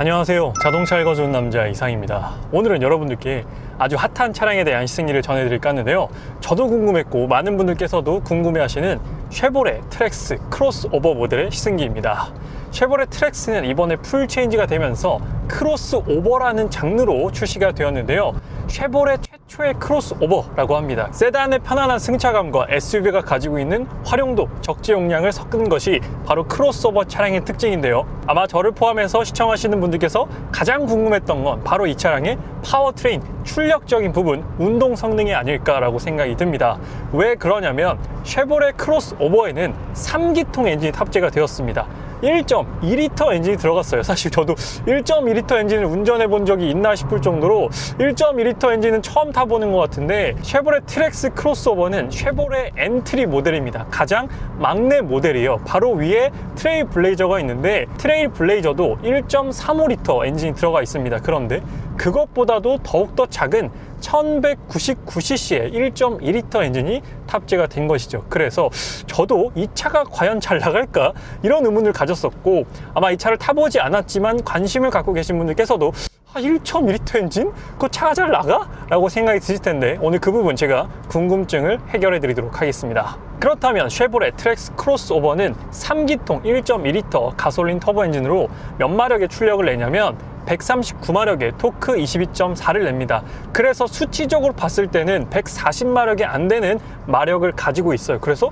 안녕하세요. 자동차 읽어주는 남자 이상입니다. 오늘은 여러분들께 아주 핫한 차량에 대한 시승리를 전해드릴까 하는데요. 저도 궁금했고 많은 분들께서도 궁금해하시는 쉐보레 트랙스 크로스오버 모델의 시승기입니다. 쉐보레 트랙스는 이번에 풀 체인지가 되면서 크로스오버라는 장르로 출시가 되었는데요. 쉐보레 최초의 크로스오버라고 합니다. 세단의 편안한 승차감과 SUV가 가지고 있는 활용도, 적재 용량을 섞은 것이 바로 크로스오버 차량의 특징인데요. 아마 저를 포함해서 시청하시는 분들께서 가장 궁금했던 건 바로 이 차량의 파워트레인, 출력적인 부분, 운동 성능이 아닐까라고 생각이 듭니다. 왜 그러냐면 쉐보레 크로스오버에는 3기통 엔진이 탑재가 되었습니다. 1.2L 엔진이 들어갔어요. 사실 저도 1.2L 엔진을 운전해 본 적이 있나 싶을 정도로 1.2L 엔진은 처음 타보는 것 같은데, 쉐보레 트랙스 크로스오버는 쉐보레 엔트리 모델입니다. 가장 막내 모델이에요. 바로 위에 트레일 블레이저가 있는데 트레일 블레이저도 1.35L 엔진이 들어가 있습니다. 그런데 그것보다도 더욱더 작은 1199cc의 1.2L 엔진이 탑재가 된 것이죠. 그래서 저도 이 차가 과연 잘 나갈까? 이런 의문을 가졌었고, 아마 이 차를 타보지 않았지만 관심을 갖고 계신 분들께서도 1.2L 엔진? 그 차가 잘 나가? 라고 생각이 드실 텐데, 오늘 그 부분 제가 궁금증을 해결해 드리도록 하겠습니다. 그렇다면 쉐보레 트랙스 크로스오버는 3기통 1.2L 가솔린 터보 엔진으로 몇 마력의 출력을 내냐면 139마력의 토크 22.4를 냅니다. 그래서 수치적으로 봤을 때는 140마력이 안 되는 마력을 가지고 있어요. 그래서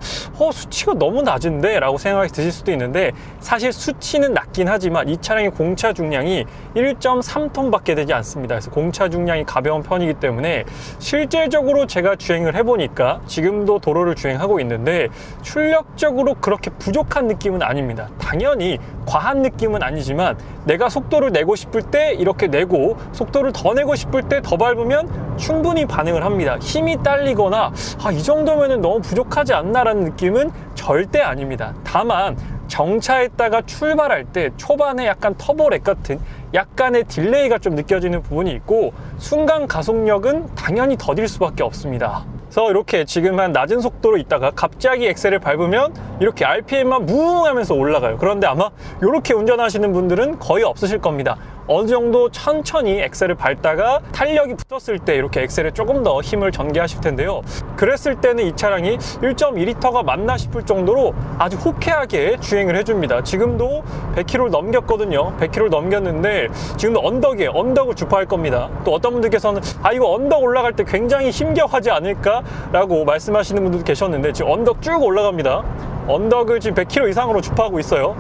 수치가 너무 낮은데? 라고 생각이 드실 수도 있는데, 사실 수치는 낮긴 하지만 이 차량의 공차 중량이 1.3톤 밖에 되지 않습니다. 그래서 공차 중량이 가벼운 편이기 때문에 실질적으로 제가 주행을 해보니까 지금도 도로를 주행하고 있는데 출력적으로 그렇게 부족한 느낌은 아닙니다. 당연히 과한 느낌은 아니지만 내가 속도를 내고 싶을 때 이렇게 내고, 속도를 더 내고 싶을 때 더 밟으면 충분히 반응을 합니다. 힘이 딸리거나 이 정도면 너무 부족하지 않나 라는 느낌은 절대 아닙니다. 다만 정차했다가 출발할 때 초반에 약간 터보렉 같은 약간의 딜레이가 좀 느껴지는 부분이 있고, 순간 가속력은 당연히 더딜 수밖에 없습니다. 그래서 이렇게 지금 한 낮은 속도로 있다가 갑자기 엑셀을 밟으면 이렇게 RPM만 무웅 하면서 올라가요. 그런데 아마 이렇게 운전하시는 분들은 거의 없으실 겁니다. 어느 정도 천천히 엑셀을 밟다가 탄력이 붙었을 때 이렇게 엑셀에 조금 더 힘을 전개하실 텐데요. 그랬을 때는 이 차량이 1.2L가 맞나 싶을 정도로 아주 호쾌하게 주행을 해줍니다. 지금도 100km를 넘겼거든요. 100km를 넘겼는데 지금도 언덕이에요. 언덕을 주파할 겁니다. 또 어떤 분들께서는 이거 언덕 올라갈 때 굉장히 힘겨워하지 않을까? 라고 말씀하시는 분들도 계셨는데, 지금 언덕 쭉 올라갑니다. 언덕을 지금 100km 이상으로 주파하고 있어요.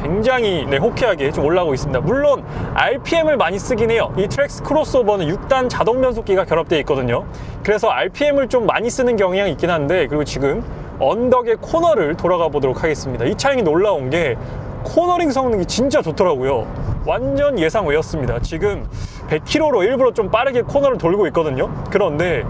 굉장히 호쾌하게 좀 올라오고 있습니다. 물론 RPM을 많이 쓰긴 해요. 이 트랙스 크로스오버는 6단 자동 변속기가 결합되어 있거든요. 그래서 RPM을 좀 많이 쓰는 경향이 있긴 한데, 그리고 지금 언덕의 코너를 돌아가 보도록 하겠습니다. 이 차량이 놀라운 게 코너링 성능이 진짜 좋더라고요. 완전 예상 외였습니다. 지금 100km로 일부러 좀 빠르게 코너를 돌고 있거든요. 그런데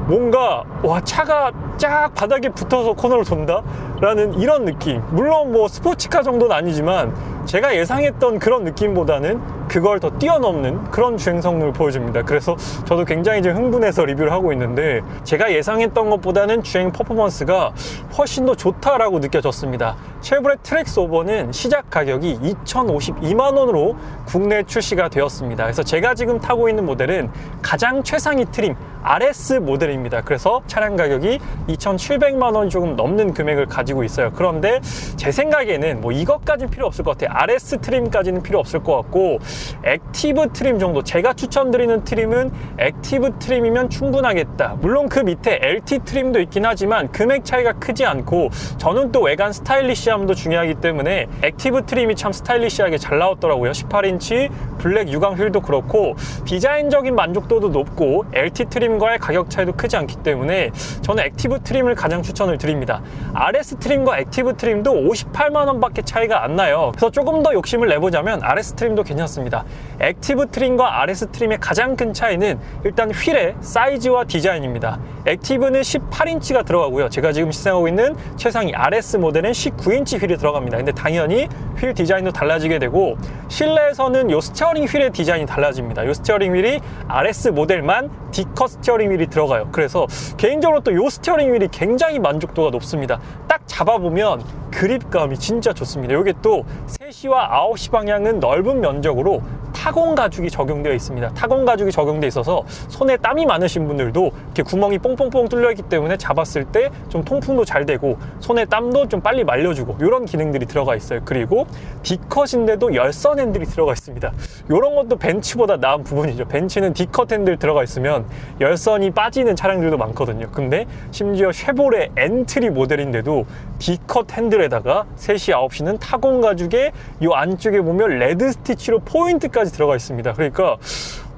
뭔가 차가 쫙 바닥에 붙어서 코너를 돈다? 라는 이런 느낌. 물론 스포츠카 정도는 아니지만 제가 예상했던 그런 느낌보다는 그걸 더 뛰어넘는 그런 주행 성능을 보여줍니다. 그래서 저도 굉장히 좀 흥분해서 리뷰를 하고 있는데, 제가 예상했던 것보다는 주행 퍼포먼스가 훨씬 더 좋다라고 느껴졌습니다. 쉐보레 트랙스오버는 시작 가격이 2,052만원으로 국내 출시가 되었습니다. 그래서 제가 지금 타고 있는 모델은 가장 최상위 트림 RS 모델입니다. 그래서 차량 가격이 2,700만원 조금 넘는 금액을 가지고 있어요. 그런데 제 생각에는 이것까지는 필요 없을 것 같아요. RS 트림까지는 필요 없을 것 같고, 액티브 트림 정도, 제가 추천드리는 트림은 액티브 트림이면 충분하겠다. 물론 그 밑에 LT 트림도 있긴 하지만 금액 차이가 크지 않고, 저는 또 외관 스타일리시함도 중요하기 때문에 액티브 트림이 참 스타일리시하게 잘 나왔더라고요. 18인치 블랙 유광 휠도 그렇고 디자인적인 만족도도 높고 LT 트림과의 가격 차이도 크지 않기 때문에 저는 액티브 트림을 가장 추천을 드립니다. RS 트림과 액티브 트림도 58만원 밖에 차이가 안 나요. 그래서 조금 더 욕심을 내보자면 RS 트림도 괜찮습니다. 액티브 트림과 RS 트림의 가장 큰 차이는 일단 휠의 사이즈와 디자인입니다. 액티브는 18인치가 들어가고요. 제가 지금 시승하고 있는 최상위 RS 모델은 19인치 휠이 들어갑니다. 근데 당연히 휠 디자인도 달라지게 되고, 실내에서 차량에서는 요 스티어링 휠의 디자인이 달라집니다. 요 스티어링 휠이 RS 모델만 D컷 스티어링 휠이 들어가요. 그래서 개인적으로 또 요 스티어링 휠이 굉장히 만족도가 높습니다. 딱 잡아보면 그립감이 진짜 좋습니다. 요게 또 3시와 9시 방향은 넓은 면적으로 타공 가죽이 적용되어 있습니다. 타공 가죽이 적용되어 있어서 손에 땀이 많으신 분들도 이렇게 구멍이 뽕뽕뽕 뚫려 있기 때문에 잡았을 때 좀 통풍도 잘 되고 손에 땀도 좀 빨리 말려주고 이런 기능들이 들어가 있어요. 그리고 D컷인데도 열선 핸들이 들어가 있습니다. 이런 것도 벤츠보다 나은 부분이죠. 벤츠는 D컷 핸들 들어가 있으면 열선이 빠지는 차량들도 많거든요. 근데 심지어 쉐보레 엔트리 모델인데도 D컷 핸들에다가 3시, 9시는 타공 가죽에 이 안쪽에 보면 레드 스티치로 포인트까지 들어가 있습니다. 그러니까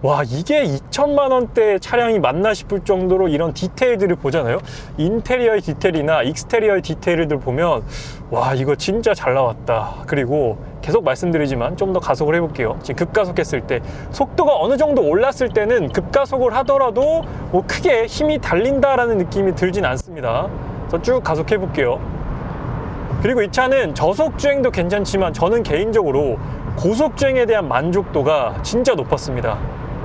와, 이게 2천만 원대 차량이 맞나 싶을 정도로 이런 디테일들을 보잖아요. 인테리어의 디테일이나 익스테리어의 디테일들 보면 와, 이거 진짜 잘 나왔다. 그리고 계속 말씀드리지만 좀 더 가속을 해볼게요. 지금 급가속했을 때 속도가 어느 정도 올랐을 때는 급가속을 하더라도 뭐 크게 힘이 달린다라는 느낌이 들진 않습니다. 그래서 쭉 가속해 볼게요. 그리고 이 차는 저속주행도 괜찮지만 저는 개인적으로 고속주행에 대한 만족도가 진짜 높았습니다.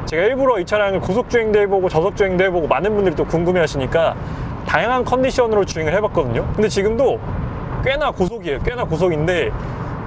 제가 일부러 이 차량을 고속주행도 해보고 저속주행도 해보고 많은 분들이 또 궁금해 하시니까 다양한 컨디션으로 주행을 해봤거든요. 근데 지금도 꽤나 고속이에요. 꽤나 고속인데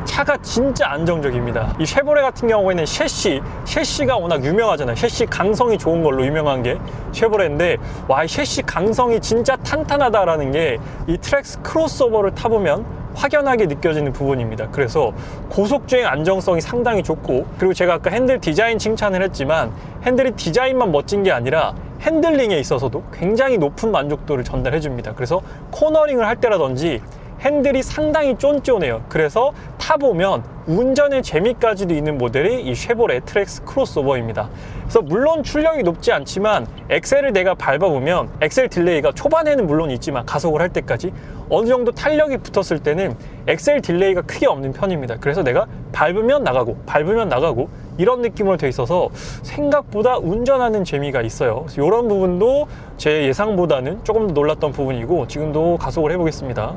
차가 진짜 안정적입니다. 이 쉐보레 같은 경우에는 셰시가 워낙 유명하잖아요. 셰시 강성이 좋은 걸로 유명한 게 쉐보레인데 와, 이 셰시 강성이 진짜 탄탄하다라는 게 이 트랙스 크로스오버를 타보면 확연하게 느껴지는 부분입니다. 그래서 고속주행 안정성이 상당히 좋고, 그리고 제가 아까 핸들 디자인 칭찬을 했지만 핸들이 디자인만 멋진 게 아니라 핸들링에 있어서도 굉장히 높은 만족도를 전달해 줍니다. 그래서 코너링을 할 때라든지 핸들이 상당히 쫀쫀해요. 그래서 타보면 운전의 재미까지도 있는 모델이 이 쉐보레 트랙스 크로스오버입니다. 그래서 물론 출력이 높지 않지만 엑셀을 내가 밟아보면 엑셀 딜레이가 초반에는 물론 있지만 가속을 할 때까지 어느 정도 탄력이 붙었을 때는 엑셀 딜레이가 크게 없는 편입니다. 그래서 내가 밟으면 나가고 이런 느낌으로 돼 있어서 생각보다 운전하는 재미가 있어요. 그래서 이런 부분도 제 예상보다는 조금 더 놀랐던 부분이고, 지금도 가속을 해보겠습니다.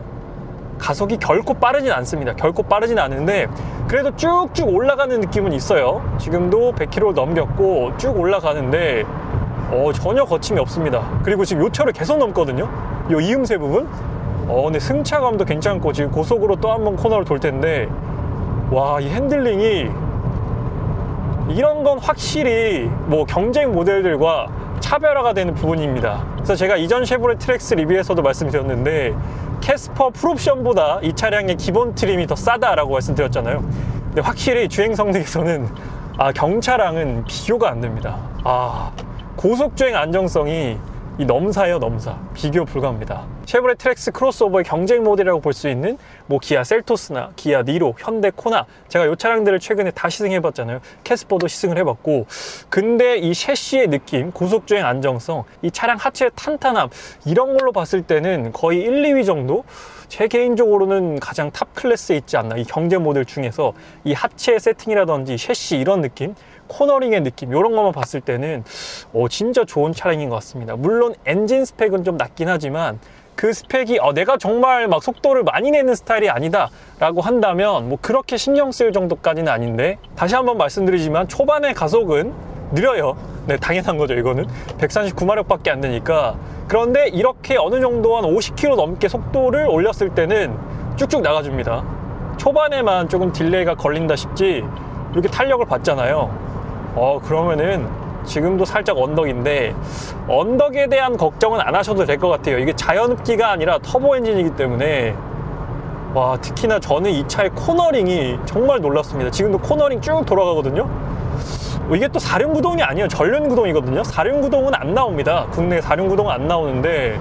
가속이 결코 빠르진 않습니다. 결코 빠르진 않은데 그래도 쭉쭉 올라가는 느낌은 있어요. 지금도 100km 넘겼고 쭉 올라가는데 전혀 거침이 없습니다. 그리고 지금 요 차를 계속 넘거든요. 요 이음새 부분. 근데 승차감도 괜찮고 지금 고속으로 또 한 번 코너를 돌 텐데 와, 이 핸들링이 이런 건 확실히 뭐 경쟁 모델들과 차별화가 되는 부분입니다. 그래서 제가 이전 쉐보레 트랙스 리뷰에서도 말씀드렸는데 캐스퍼 풀옵션보다 이 차량의 기본 트림이 더 싸다라고 말씀드렸잖아요. 근데 확실히 주행 성능에서는 경차랑은 비교가 안 됩니다. 고속주행 안정성이 이 넘사예요, 넘사. 비교 불가합니다. 쉐보레 트랙스 크로스오버의 경쟁 모델이라고 볼 수 있는 뭐 기아 셀토스나 기아 니로, 현대 코나, 제가 이 차량들을 최근에 다 시승해봤잖아요. 캐스퍼도 시승을 해봤고, 근데 이 셰시의 느낌, 고속주행 안정성, 이 차량 하체의 탄탄함, 이런 걸로 봤을 때는 거의 1, 2위 정도? 제 개인적으로는 가장 탑 클래스에 있지 않나. 이 경쟁 모델 중에서 이 하체 세팅이라든지 셰시 이런 느낌, 코너링의 느낌, 이런 것만 봤을 때는 진짜 좋은 차량인 것 같습니다. 물론 엔진 스펙은 좀 낮긴 하지만 그 스펙이 내가 정말 막 속도를 많이 내는 스타일이 아니다 라고 한다면 뭐 그렇게 신경 쓸 정도까지는 아닌데, 다시 한번 말씀드리지만 초반의 가속은 느려요. 네, 당연한 거죠. 이거는 139마력밖에 안 되니까. 그런데 이렇게 어느 정도 한 50km 넘게 속도를 올렸을 때는 쭉쭉 나가줍니다. 초반에만 조금 딜레이가 걸린다 싶지 이렇게 탄력을 받잖아요. 그러면은 지금도 살짝 언덕인데 언덕에 대한 걱정은 안 하셔도 될 것 같아요. 이게 자연흡기가 아니라 터보 엔진이기 때문에. 와, 특히나 저는 이 차의 코너링이 정말 놀랐습니다. 지금도 코너링 쭉 돌아가거든요. 이게 또 사륜구동이 아니에요. 전륜구동이거든요. 사륜구동은 안 나옵니다. 국내 사륜구동은 안 나오는데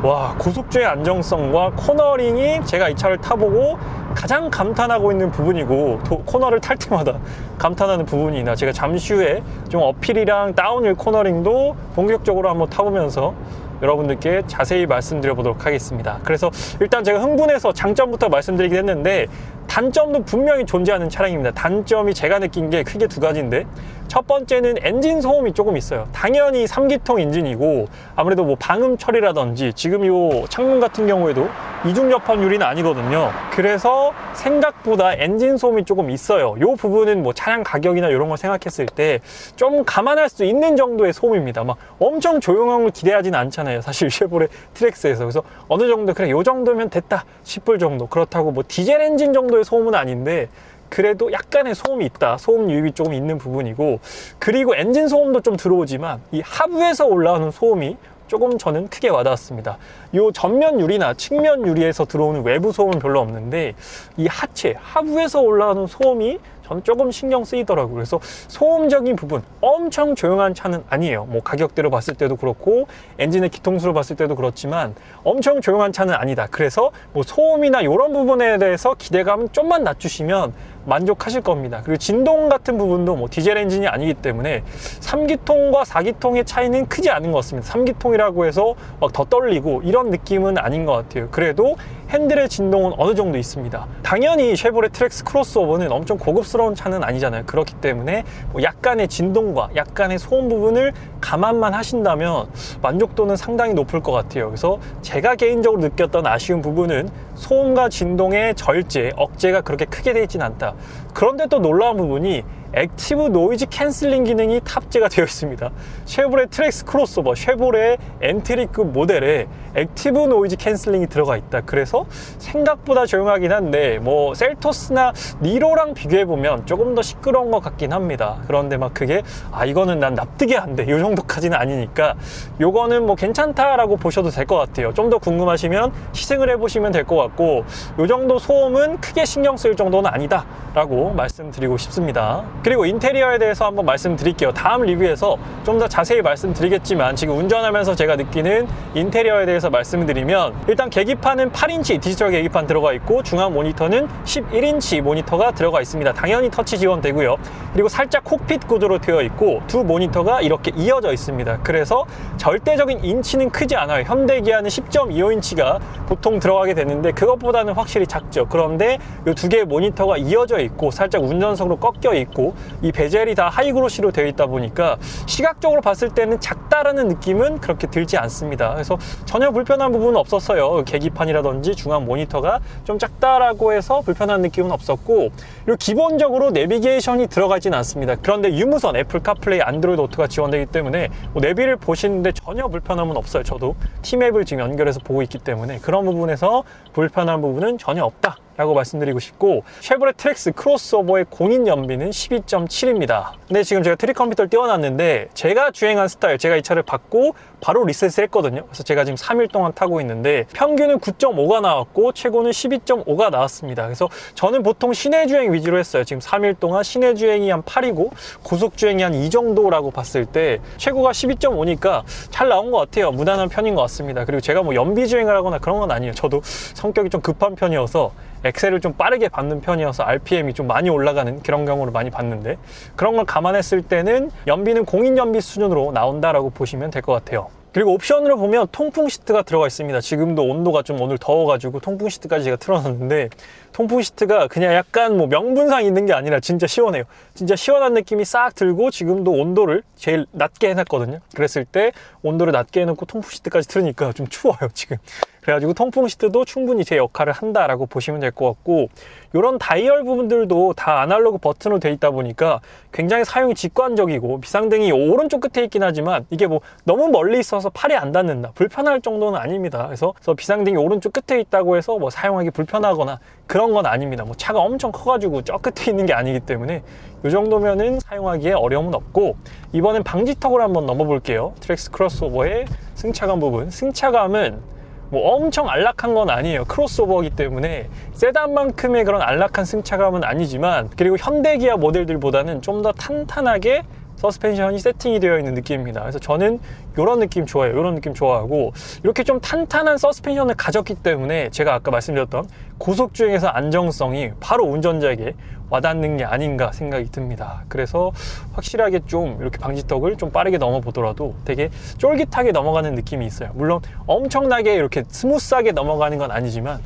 와, 고속주행 안정성과 코너링이 제가 이 차를 타보고 가장 감탄하고 있는 부분이고, 코너를 탈 때마다 감탄하는 부분이나, 제가 잠시 후에 좀 어필이랑 다운힐 코너링도 본격적으로 한번 타보면서 여러분들께 자세히 말씀드려 보도록 하겠습니다. 그래서 일단 제가 흥분해서 장점부터 말씀드리긴 했는데 단점도 분명히 존재하는 차량입니다. 단점이 제가 느낀 게 크게 두 가지인데, 첫 번째는 엔진 소음이 조금 있어요. 당연히 3기통 엔진이고 아무래도 뭐 방음 처리라든지, 지금 이 창문 같은 경우에도 이중 접합 유리는 아니거든요. 그래서 생각보다 엔진 소음이 조금 있어요. 이 부분은 뭐 차량 가격이나 이런 걸 생각했을 때 좀 감안할 수 있는 정도의 소음입니다. 막 엄청 조용한 걸 기대하진 않잖아요. 사실 쉐보레 트랙스에서. 그래서 어느 정도 그래 요 정도면 됐다 싶을 정도. 그렇다고 뭐 디젤 엔진 정도의 소음은 아닌데 그래도 약간의 소음이 있다. 소음 유입이 조금 있는 부분이고, 그리고 엔진 소음도 좀 들어오지만 이 하부에서 올라오는 소음이 조금 저는 크게 와닿았습니다. 이 전면 유리나 측면 유리에서 들어오는 외부 소음은 별로 없는데 이 하체, 하부에서 올라오는 소음이 저는 조금 신경 쓰이더라고요. 그래서 소음적인 부분, 엄청 조용한 차는 아니에요. 뭐 가격대로 봤을 때도 그렇고 엔진의 기통수를 봤을 때도 그렇지만 엄청 조용한 차는 아니다. 그래서 뭐 소음이나 이런 부분에 대해서 기대감 좀만 낮추시면 만족하실 겁니다. 그리고 진동 같은 부분도 뭐 디젤 엔진이 아니기 때문에 3기통과 4기통의 차이는 크지 않은 것 같습니다. 3기통이라고 해서 막 더 떨리고 이런 느낌은 아닌 것 같아요. 그래도 핸들의 진동은 어느 정도 있습니다. 당연히 쉐보레 트랙스 크로스오버는 엄청 고급스러운 차는 아니잖아요. 그렇기 때문에 뭐 약간의 진동과 약간의 소음 부분을 감안만 하신다면 만족도는 상당히 높을 것 같아요. 그래서 제가 개인적으로 느꼈던 아쉬운 부분은 소음과 진동의 절제, 억제가 그렇게 크게 되어 있진 않다. 그런데 또 놀라운 부분이 액티브 노이즈 캔슬링 기능이 탑재가 되어 있습니다. 쉐보레 트랙스 크로스오버, 쉐보레 엔트리급 모델에 액티브 노이즈 캔슬링이 들어가 있다. 그래서 생각보다 조용하긴 한데 뭐 셀토스나 니로랑 비교해보면 조금 더 시끄러운 것 같긴 합니다. 그런데 막 그게 이거는 난 납득이 안 돼. 이 정도까지는 아니니까 요거는 뭐 괜찮다라고 보셔도 될 것 같아요. 좀 더 궁금하시면 시승을 해보시면 될 것 같고, 요 정도 소음은 크게 신경 쓸 정도는 아니다 라고 말씀드리고 싶습니다. 그리고 인테리어에 대해서 한번 말씀드릴게요. 다음 리뷰에서 좀 더 자세히 말씀드리겠지만 지금 운전하면서 제가 느끼는 인테리어에 대해서 말씀을 드리면, 일단 계기판은 8인치 디지털 계기판 들어가 있고 중앙 모니터는 11인치 모니터가 들어가 있습니다. 당연히 터치 지원되고요. 그리고 살짝 콕핏 구조로 되어 있고 두 모니터가 이렇게 이어져 있습니다. 그래서 절대적인 인치는 크지 않아요. 현대기아는 10.25인치가 보통 들어가게 되는데 그것보다는 확실히 작죠. 그런데 이 두 개의 모니터가 이어져 있고 살짝 운전석으로 꺾여 있고 이 베젤이 다 하이그로시로 되어 있다 보니까 시각적으로 봤을 때는 작다라는 느낌은 그렇게 들지 않습니다. 그래서 전혀 불편한 부분은 없었어요. 계기판이라든지 중앙 모니터가 좀 작다라고 해서 불편한 느낌은 없었고, 그리고 기본적으로 내비게이션이 들어가진 않습니다. 그런데 유무선, 애플 카플레이, 안드로이드 오토가 지원되기 때문에 뭐 내비를 보시는데 전혀 불편함은 없어요. 저도 T맵을 지금 연결해서 보고 있기 때문에 그런 부분에서 불편한 부분은 전혀 없다 라고 말씀드리고 싶고, 쉐보레 트랙스 크로스오버의 공인 연비는 12.7입니다. 근데 지금 제가 트릭 컴퓨터를 띄워놨는데 제가 주행한 스타일, 제가 이 차를 받고 바로 리셋을 했거든요. 그래서 제가 지금 3일 동안 타고 있는데 평균은 9.5가 나왔고 최고는 12.5가 나왔습니다. 그래서 저는 보통 시내 주행 위주로 했어요. 지금 3일 동안 시내 주행이 한 8이고 고속 주행이 한 2 정도라고 봤을 때 최고가 12.5니까 잘 나온 것 같아요. 무난한 편인 것 같습니다. 그리고 제가 뭐 연비 주행을 하거나 그런 건 아니에요. 저도 성격이 좀 급한 편이어서 엑셀을 좀 빠르게 밟는 편이어서 RPM이 좀 많이 올라가는 그런 경우를 많이 봤는데, 그런 걸 감안했을 때는 연비는 공인 연비 수준으로 나온다라고 보시면 될 것 같아요. 그리고 옵션으로 보면 통풍 시트가 들어가 있습니다. 지금도 온도가 좀 오늘 더워가지고 통풍 시트까지 제가 틀어놨는데 통풍 시트가 그냥 약간 뭐 명분상 있는 게 아니라 진짜 시원해요. 진짜 시원한 느낌이 싹 들고, 지금도 온도를 제일 낮게 해놨거든요. 그랬을 때 온도를 낮게 해놓고 통풍 시트까지 틀으니까 좀 추워요 지금. 그래가지고 통풍 시트도 충분히 제 역할을 한다라고 보시면 될 것 같고, 이런 다이얼 부분들도 다 아날로그 버튼으로 되어 있다 보니까 굉장히 사용이 직관적이고, 비상등이 오른쪽 끝에 있긴 하지만 이게 뭐 너무 멀리 있어서 팔이 안 닿는다, 불편할 정도는 아닙니다. 그래서 비상등이 오른쪽 끝에 있다고 해서 뭐 사용하기 불편하거나 그런 건 아닙니다. 뭐 차가 엄청 커가지고 저 끝에 있는 게 아니기 때문에 이 정도면은 사용하기에 어려움은 없고, 이번엔 방지턱을 한번 넘어볼게요. 트랙스 크로스오버의 승차감 부분. 승차감은 뭐 엄청 안락한 건 아니에요. 크로스오버이기 때문에 세단만큼의 그런 안락한 승차감은 아니지만, 그리고 현대기아 모델들보다는 좀 더 탄탄하게 서스펜션이 세팅이 되어 있는 느낌입니다. 그래서 저는 이런 느낌 좋아해요. 이런 느낌 좋아하고, 이렇게 좀 탄탄한 서스펜션을 가졌기 때문에 제가 아까 말씀드렸던 고속주행에서 안정성이 바로 운전자에게 와닿는 게 아닌가 생각이 듭니다. 그래서 확실하게 좀 이렇게 방지턱을 좀 빠르게 넘어보더라도 되게 쫄깃하게 넘어가는 느낌이 있어요. 물론 엄청나게 이렇게 스무스하게 넘어가는 건 아니지만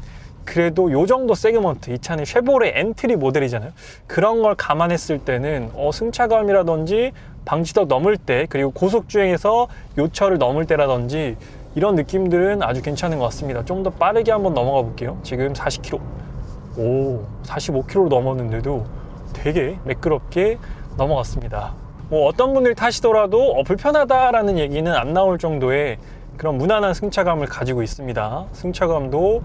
그래도 요 정도 세그먼트, 이 차는 쉐보레 엔트리 모델이잖아요. 그런 걸 감안했을 때는 승차감이라든지 방지턱 넘을 때, 그리고 고속주행에서 요철을 넘을 때라든지 이런 느낌들은 아주 괜찮은 것 같습니다. 좀 더 빠르게 한번 넘어가 볼게요. 지금 40km, 45km로 넘었는데도 되게 매끄럽게 넘어갔습니다. 뭐 어떤 분들이 타시더라도 불편하다라는 얘기는 안 나올 정도의 그런 무난한 승차감을 가지고 있습니다. 승차감도 요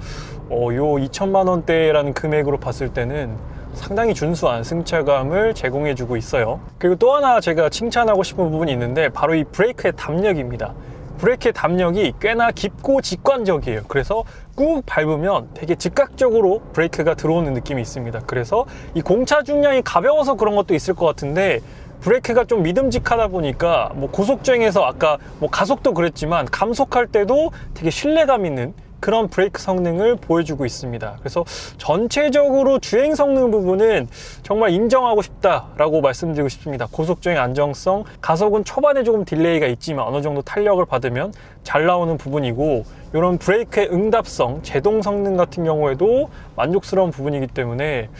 2천만 원대라는 금액으로 봤을 때는 상당히 준수한 승차감을 제공해 주고 있어요. 그리고 또 하나 제가 칭찬하고 싶은 부분이 있는데 바로 이 브레이크의 담력입니다. 브레이크의 담력이 꽤나 깊고 직관적이에요. 그래서 꾹 밟으면 되게 즉각적으로 브레이크가 들어오는 느낌이 있습니다. 그래서 이 공차 중량이 가벼워서 그런 것도 있을 것 같은데 브레이크가 좀 믿음직하다 보니까 뭐 고속주행에서 아까 뭐 가속도 그랬지만 감속할 때도 되게 신뢰감 있는 그런 브레이크 성능을 보여주고 있습니다. 그래서 전체적으로 주행 성능 부분은 정말 인정하고 싶다라고 말씀드리고 싶습니다. 고속주행 안정성, 가속은 초반에 조금 딜레이가 있지만 어느 정도 탄력을 받으면 잘 나오는 부분이고, 이런 브레이크의 응답성, 제동 성능 같은 경우에도 만족스러운 부분이기 때문에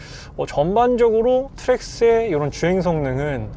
전반적으로 트랙스의 이런 주행 성능은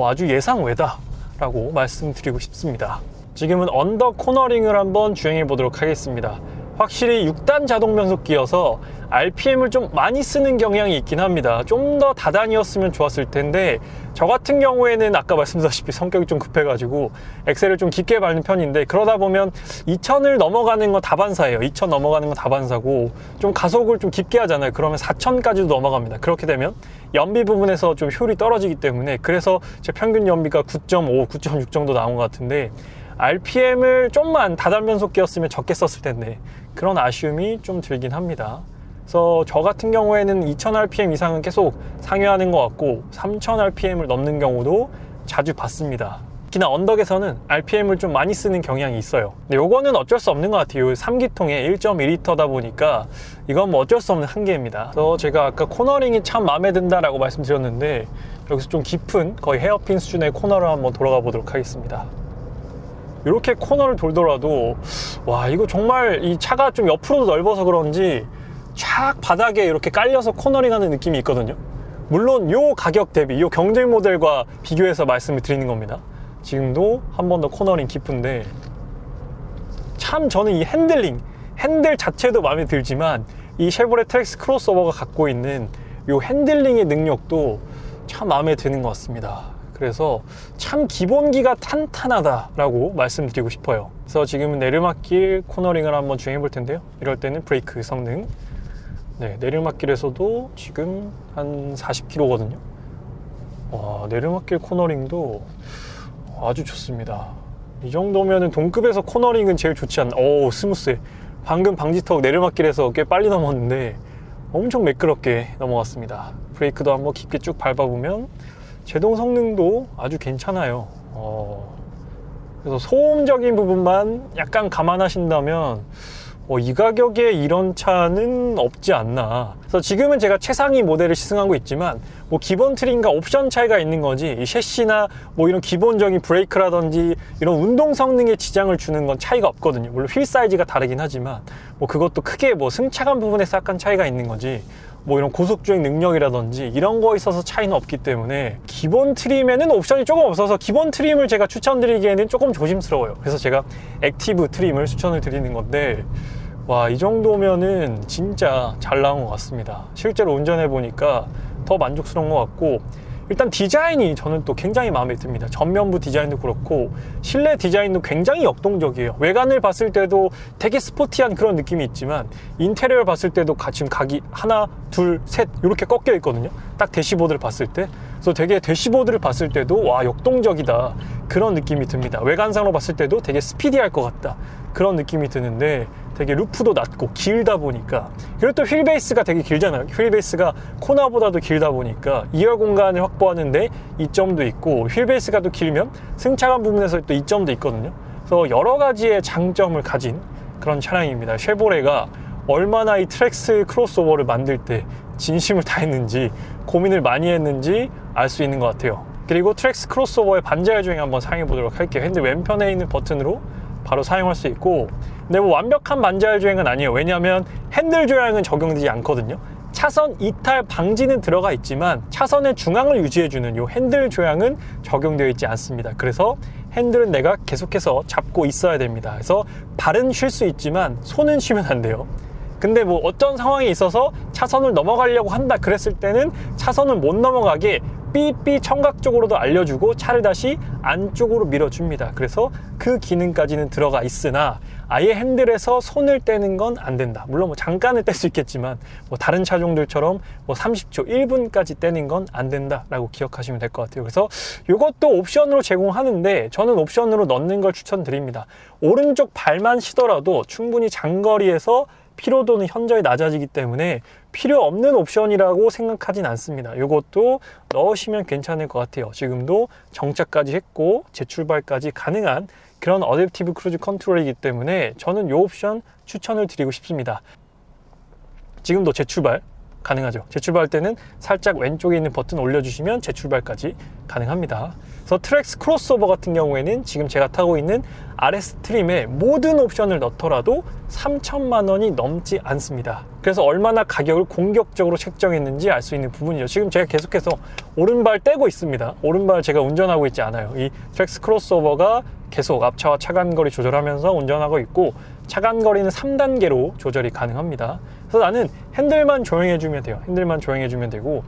아주 예상 외다라고 말씀드리고 싶습니다. 지금은 언더 코너링을 한번 주행해 보도록 하겠습니다. 확실히 6단 자동 변속기여서 RPM을 좀 많이 쓰는 경향이 있긴 합니다. 좀 더 다단이었으면 좋았을 텐데 저 같은 경우에는 아까 말씀드렸다시피 성격이 좀 급해가지고 엑셀을 좀 깊게 밟는 편인데, 그러다 보면 2000을 넘어가는 건 다반사예요. 2000 넘어가는 건 다반사고 좀 가속을 좀 깊게 하잖아요. 그러면 4000까지도 넘어갑니다. 그렇게 되면 연비 부분에서 좀 효율이 떨어지기 때문에, 그래서 제 평균 연비가 9.5, 9.6 정도 나온 것 같은데 RPM을 좀만 다단 변속기였으면 적게 썼을 텐데 그런 아쉬움이 좀 들긴 합니다. 그래서 저 같은 경우에는 2000rpm 이상은 계속 상회하는 것 같고 3000rpm을 넘는 경우도 자주 봤습니다. 특히나 언덕에서는 RPM을 좀 많이 쓰는 경향이 있어요. 근데 요거는 어쩔 수 없는 것 같아요. 3기통에 1.2L다 보니까 이건 뭐 어쩔 수 없는 한계입니다. 그래서 제가 아까 코너링이 참 마음에 든다라고 말씀드렸는데 여기서 좀 깊은 거의 헤어핀 수준의 코너를 한번 돌아가 보도록 하겠습니다. 이렇게 코너를 돌더라도 와, 이거 정말 이 차가 좀 옆으로 넓어서 그런지 촥 바닥에 이렇게 깔려서 코너링하는 느낌이 있거든요. 물론 요 가격 대비 요 경쟁 모델과 비교해서 말씀을 드리는 겁니다. 지금도 한 번 더 코너링 깊은데 참 저는 이 핸들 자체도 마음에 들지만 이 쉐보레 트랙스 크로스오버가 갖고 있는 요 핸들링의 능력도 참 마음에 드는 것 같습니다. 그래서 참 기본기가 탄탄하다라고 말씀드리고 싶어요. 그래서 지금은 내리막길 코너링을 한번 주행해 볼 텐데요. 이럴 때는 브레이크 성능, 내리막길에서도 지금 한 40km거든요. 내리막길 코너링도 아주 좋습니다. 이 정도면은 동급에서 코너링은 제일 좋지 않나. 스무스해. 방금 방지턱 내리막길에서 꽤 빨리 넘었는데 엄청 매끄럽게 넘어갔습니다. 브레이크도 한번 깊게 쭉 밟아보면 제동 성능도 아주 괜찮아요. 그래서 소음적인 부분만 약간 감안하신다면 이 가격에 이런 차는 없지 않나. 그래서 지금은 제가 최상위 모델을 시승하고 있지만 뭐 기본 트림과 옵션 차이가 있는 거지, 이 셰시나 뭐 이런 기본적인 브레이크라든지 이런 운동 성능에 지장을 주는 건 차이가 없거든요. 물론 휠 사이즈가 다르긴 하지만 뭐 그것도 크게 뭐 승차감 부분에서 약간 차이가 있는 거지, 뭐 이런 고속주행 능력이라든지 이런 거에 있어서 차이는 없기 때문에 기본 트림에는 옵션이 조금 없어서 기본 트림을 제가 추천드리기에는 조금 조심스러워요. 그래서 제가 액티브 트림을 추천을 드리는 건데, 와, 이 정도면은 진짜 잘 나온 것 같습니다. 실제로 운전해 보니까 더 만족스러운 것 같고, 일단 디자인이 저는 또 굉장히 마음에 듭니다. 전면부 디자인도 그렇고 실내 디자인도 굉장히 역동적이에요. 외관을 봤을 때도 되게 스포티한 그런 느낌이 있지만 인테리어를 봤을 때도 지금 각이 하나, 둘, 셋 이렇게 꺾여 있거든요. 딱 대시보드를 봤을 때. 그래서 되게 대시보드를 봤을 때도 와, 역동적이다 그런 느낌이 듭니다. 외관상으로 봤을 때도 되게 스피디할 것 같다 그런 느낌이 드는데, 되게 루프도 낮고 길다 보니까, 그리고 또 휠베이스가 되게 길잖아요. 휠베이스가 코나보다도 길다 보니까 2열 공간을 확보하는데 이점도 있고, 휠베이스가 또 길면 승차감 부분에서 또 이점도 있거든요. 그래서 여러 가지의 장점을 가진 그런 차량입니다. 쉐보레가 얼마나 이 트랙스 크로스오버를 만들 때 진심을 다했는지 고민을 많이 했는지 알 수 있는 것 같아요. 그리고 트랙스 크로스오버의 반자율 주행 한번 사용해 보도록 할게요. 핸들 왼편에 있는 버튼으로 바로 사용할 수 있고, 근데 뭐 완벽한 반자율 주행은 아니에요. 왜냐하면 핸들 조향은 적용되지 않거든요. 차선 이탈 방지는 들어가 있지만 차선의 중앙을 유지해주는 이 핸들 조향은 적용되어 있지 않습니다. 그래서 핸들은 내가 계속해서 잡고 있어야 됩니다. 그래서 발은 쉴 수 있지만 손은 쉬면 안 돼요. 근데 뭐 어떤 상황이 있어서 차선을 넘어가려고 한다 그랬을 때는 차선을 못 넘어가게 삐삐 청각 쪽으로도 알려주고 차를 다시 안쪽으로 밀어줍니다. 그래서 그 기능까지는 들어가 있으나 아예 핸들에서 손을 떼는 건 안 된다. 물론 뭐 잠깐을 뗄 수 있겠지만 뭐 다른 차종들처럼 뭐 30초, 1분까지 떼는 건 안 된다라고 기억하시면 될 것 같아요. 그래서 이것도 옵션으로 제공하는데 저는 옵션으로 넣는 걸 추천드립니다. 오른쪽 발만 쉬더라도 충분히 장거리에서 피로도는 현저히 낮아지기 때문에 필요 없는 옵션이라고 생각하진 않습니다. 이것도 넣으시면 괜찮을 것 같아요. 지금도 정차까지 했고 재출발까지 가능한 그런 어댑티브 크루즈 컨트롤이기 때문에 저는 이 옵션 추천을 드리고 싶습니다. 지금도 재출발 가능하죠. 재출발할 때는 살짝 왼쪽에 있는 버튼 올려주시면 재출발까지 가능합니다. 그래서 트랙스 크로스오버 같은 경우에는 지금 제가 타고 있는 RS 트림의 모든 옵션을 넣더라도 3천만 원이 넘지 않습니다. 그래서 얼마나 가격을 공격적으로 책정했는지 알 수 있는 부분이죠. 지금 제가 계속해서 오른발 떼고 있습니다. 오른발 제가 운전하고 있지 않아요. 이 트랙스 크로스오버가 계속 앞차와 차간거리 조절하면서 운전하고 있고 차간거리는 3단계로 조절이 가능합니다. 그래서 나는 핸들만 조용해주면 돼요. 핸들만 조용해주면 되고,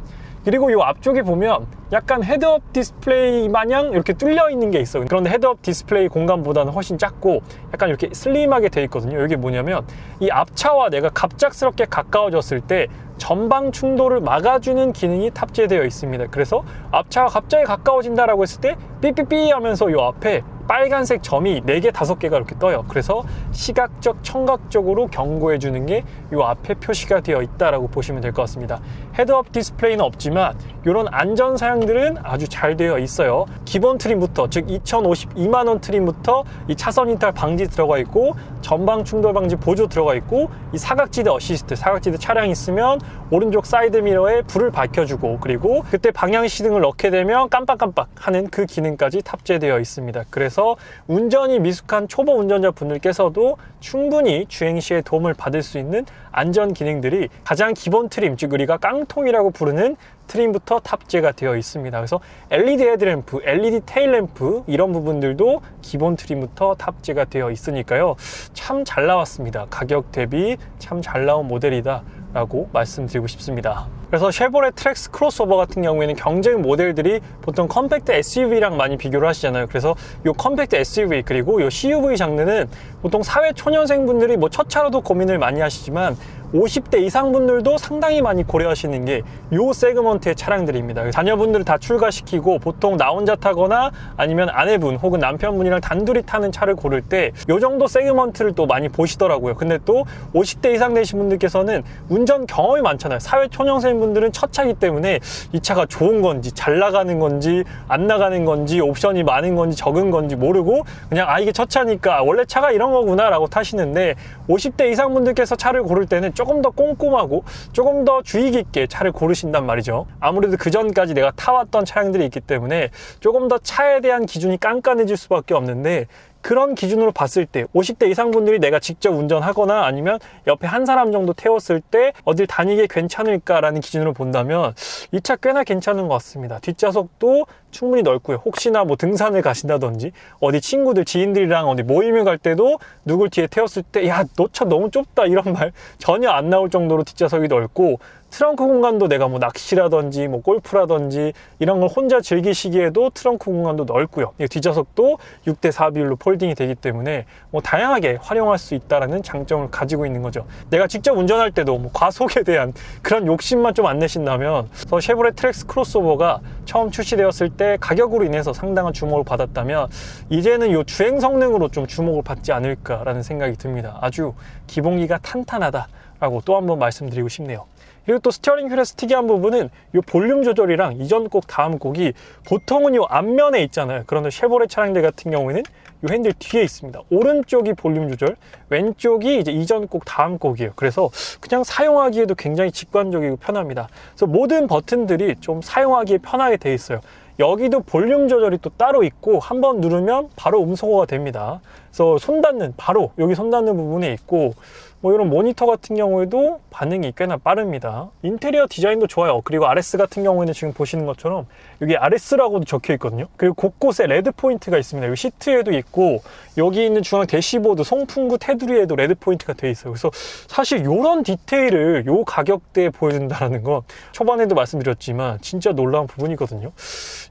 그리고 이 앞쪽에 보면 약간 헤드업 디스플레이 마냥 이렇게 뚫려 있는 게 있어요. 그런데 헤드업 디스플레이 공간보다는 훨씬 작고 약간 이렇게 슬림하게 되어 있거든요. 이게 뭐냐면 이 앞차와 내가 갑작스럽게 가까워졌을 때 전방 충돌을 막아주는 기능이 탑재되어 있습니다. 그래서 앞차가 갑자기 가까워진다라고 했을 때 삐삐삐 하면서 이 앞에 빨간색 점이 4개, 5개가 이렇게 떠요. 그래서 시각적, 청각적으로 경고해 주는 게 이 앞에 표시가 되어 있다라고 보시면 될 것 같습니다. 헤드업 디스플레이는 없지만 이런 안전 사양들은 아주 잘 되어 있어요. 기본 트림부터, 즉 2052만 원 트림부터 이 차선 이탈 방지 들어가 있고 전방 충돌 방지 보조 들어가 있고 이 사각지대 어시스트, 사각지대 차량이 있으면 오른쪽 사이드 미러에 불을 밝혀주고, 그리고 그때 방향 시등을 넣게 되면 깜빡깜빡 하는 그 기능까지 탑재되어 있습니다. 그래서 운전이 미숙한 초보 운전자 분들께서도 충분히 주행 시에 도움을 받을 수 있는 안전 기능들이 가장 기본 트림, 즉 우리가 깡통이라고 부르는 트림부터 탑재가 되어 있습니다. 그래서 LED 헤드램프, LED 테일램프 이런 부분들도 기본 트림부터 탑재가 되어 있으니까요. 참 잘 나왔습니다. 가격 대비 참 잘 나온 모델이다 라고 말씀드리고 싶습니다. 그래서 쉐보레 트랙스 크로스오버 같은 경우에는 경쟁 모델들이 보통 컴팩트 SUV랑 많이 비교를 하시잖아요. 그래서 이 컴팩트 SUV 그리고 이 CUV 장르는 보통 사회 초년생 분들이 뭐 첫 차로도 고민을 많이 하시지만 50대 이상 분들도 상당히 많이 고려하시는 게 이 세그먼트의 차량들입니다. 자녀분들을 다 출가시키고 보통 나 혼자 타거나 아니면 아내분 혹은 남편분이랑 단둘이 타는 차를 고를 때 이 정도 세그먼트를 또 많이 보시더라고요. 근데 또 50대 이상 되신 분들께서는 운전 경험이 많잖아요. 사회 초년생 분들은 첫 차이기 때문에 이 차가 좋은 건지 잘 나가는 건지 안 나가는 건지 옵션이 많은 건지 적은 건지 모르고 그냥 이게 첫 차니까 원래 차가 이런 거구나 라고 타시는데 50대 이상 분들께서 차를 고를 때는 조금 더 꼼꼼하고 조금 더 주의 깊게 차를 고르신단 말이죠. 아무래도 그 전까지 내가 타왔던 차량들이 있기 때문에 조금 더 차에 대한 기준이 깐깐해질 수밖에 없는데, 그런 기준으로 봤을 때 50대 이상 분들이 내가 직접 운전하거나 아니면 옆에 한 사람 정도 태웠을 때 어딜 다니게 괜찮을까라는 기준으로 본다면 이 차 꽤나 괜찮은 것 같습니다. 뒷좌석도 충분히 넓고요. 혹시나 뭐 등산을 가신다든지 어디 친구들, 지인들이랑 어디 모임을 갈 때도 누굴 뒤에 태웠을 때 야, 너 차 너무 좁다 이런 말 전혀 안 나올 정도로 뒷좌석이 넓고, 트렁크 공간도 내가 뭐 낚시라든지 뭐 골프라든지 이런 걸 혼자 즐기시기에도 트렁크 공간도 넓고요. 뒷좌석도 6대4 비율로 폴딩이 되기 때문에 뭐 다양하게 활용할 수 있다는 장점을 가지고 있는 거죠. 내가 직접 운전할 때도 뭐 과속에 대한 그런 욕심만 좀 안 내신다면, 쉐보레 트랙스 크로스오버가 처음 출시되었을 때 가격으로 인해서 상당한 주목을 받았다면 이제는 이 주행 성능으로 좀 주목을 받지 않을까라는 생각이 듭니다. 아주 기본기가 탄탄하다라고 또 한번 말씀드리고 싶네요. 그리고 또 스티어링 휠의 특이한 부분은 이 볼륨 조절이랑 이전 곡 다음 곡이 보통은 이 앞면에 있잖아요. 그런데 쉐보레 차량들 같은 경우에는 이 핸들 뒤에 있습니다. 오른쪽이 볼륨 조절, 왼쪽이 이제 이전 곡 다음 곡이에요. 그래서 그냥 사용하기에도 굉장히 직관적이고 편합니다. 그래서 모든 버튼들이 좀 사용하기에 편하게 되어 있어요. 여기도 볼륨 조절이 또 따로 있고 한번 누르면 바로 음소거가 됩니다. 그래서 손 닿는, 바로 여기 손 닿는 부분에 있고, 뭐 이런 모니터 같은 경우에도 반응이 꽤나 빠릅니다. 인테리어 디자인도 좋아요. 그리고 RS 같은 경우에는 지금 보시는 것처럼 여기 RS라고도 적혀 있거든요. 그리고 곳곳에 레드 포인트가 있습니다. 여기 시트에도 있고 여기 있는 중앙 대시보드 송풍구 테두리에도 레드 포인트가 돼 있어요. 그래서 사실 이런 디테일을 요 가격대에 보여준다는 건 초반에도 말씀드렸지만 진짜 놀라운 부분이거든요.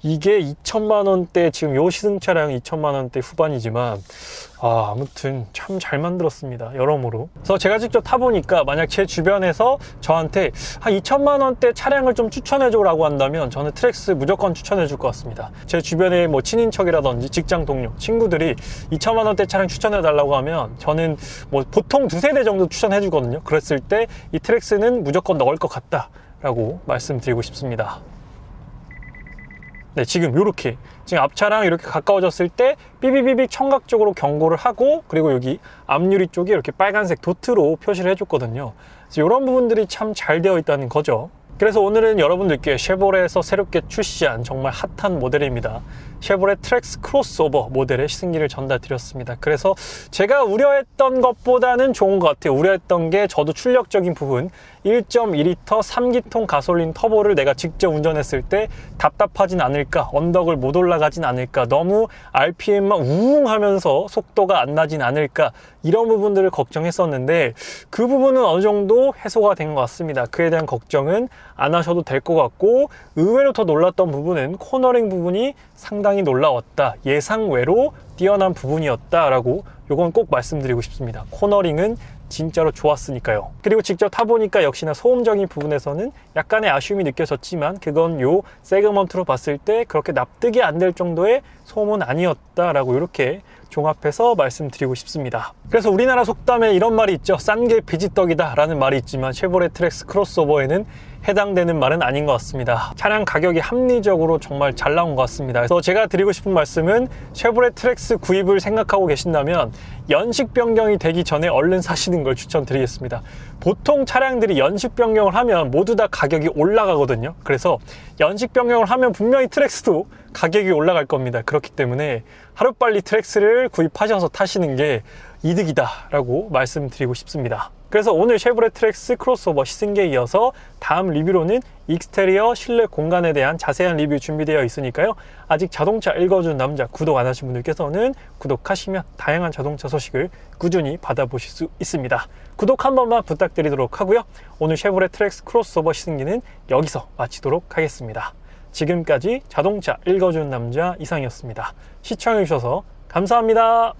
이게 2천만 원대, 지금 요 시승 차량 2천만 원대 후반이지만 아무튼 참 잘 만들었습니다. 여러모로. 그래서 제가 직접 타보니까 만약 제 주변에서 저한테 한 2천만 원대 차량을 좀 추천해줘 라고 한다면 저는 트랙스 무조건 추천해 줄 것 같습니다. 제 주변에 뭐 친인척이라든지 직장 동료, 친구들이 2천만 원대 차량 추천해 달라고 하면 저는 뭐 보통 두세 대 정도 추천해 주거든요. 그랬을 때 이 트랙스는 무조건 넣을 것 같다 라고 말씀드리고 싶습니다. 네, 지금 요렇게 지금 앞차랑 이렇게 가까워졌을 때 삐비비비 청각적으로 경고를 하고, 그리고 여기 앞유리 쪽에 이렇게 빨간색 도트로 표시를 해줬거든요. 그래서 이런 부분들이 참 잘 되어 있다는 거죠. 그래서 오늘은 여러분들께 쉐보레에서 새롭게 출시한 정말 핫한 모델입니다. 쉐보레 트랙스 크로스오버 모델의 시승기를 전달드렸습니다. 그래서 제가 우려했던 것보다는 좋은 것 같아요. 우려했던 게 저도 출력적인 부분, 1.2L 3기통 가솔린 터보를 내가 직접 운전했을 때 답답하진 않을까, 언덕을 못 올라가진 않을까, 너무 RPM만 우웅 하면서 속도가 안 나진 않을까, 이런 부분들을 걱정했었는데 그 부분은 어느 정도 해소가 된 것 같습니다. 그에 대한 걱정은 안 하셔도 될 것 같고, 의외로 더 놀랐던 부분은 코너링 부분이 상당히 놀라웠다, 예상외로 뛰어난 부분이었다 라고 요건 꼭 말씀드리고 싶습니다. 코너링은 진짜로 좋았으니까요. 그리고 직접 타보니까 역시나 소음적인 부분에서는 약간의 아쉬움이 느껴졌지만 그건 요 세그먼트로 봤을 때 그렇게 납득이 안 될 정도의 소음은 아니었다라고 이렇게 종합해서 말씀드리고 싶습니다. 그래서 우리나라 속담에 이런 말이 있죠. 싼 게 비지떡이다 라는 말이 있지만 쉐보레 트랙스 크로스오버에는 해당되는 말은 아닌 것 같습니다. 차량 가격이 합리적으로 정말 잘 나온 것 같습니다. 그래서 제가 드리고 싶은 말씀은 쉐보레 트랙스 구입을 생각하고 계신다면 연식 변경이 되기 전에 얼른 사시는 걸 추천드리겠습니다. 보통 차량들이 연식 변경을 하면 모두 다 가격이 올라가거든요. 그래서 연식 변경을 하면 분명히 트랙스도 가격이 올라갈 겁니다. 그렇기 때문에 하루빨리 트랙스를 구입하셔서 타시는 게 이득이다 라고 말씀드리고 싶습니다. 그래서 오늘 쉐보레 트랙스 크로스오버 시승기에 이어서 다음 리뷰로는 익스테리어 실내 공간에 대한 자세한 리뷰 준비되어 있으니까요. 아직 자동차 읽어주는 남자 구독 안 하신 분들께서는 구독하시면 다양한 자동차 소식을 꾸준히 받아보실 수 있습니다. 구독 한 번만 부탁드리도록 하고요. 오늘 쉐보레 트랙스 크로스오버 시승기는 여기서 마치도록 하겠습니다. 지금까지 자동차 읽어주는 남자 이상이었습니다. 시청해주셔서 감사합니다.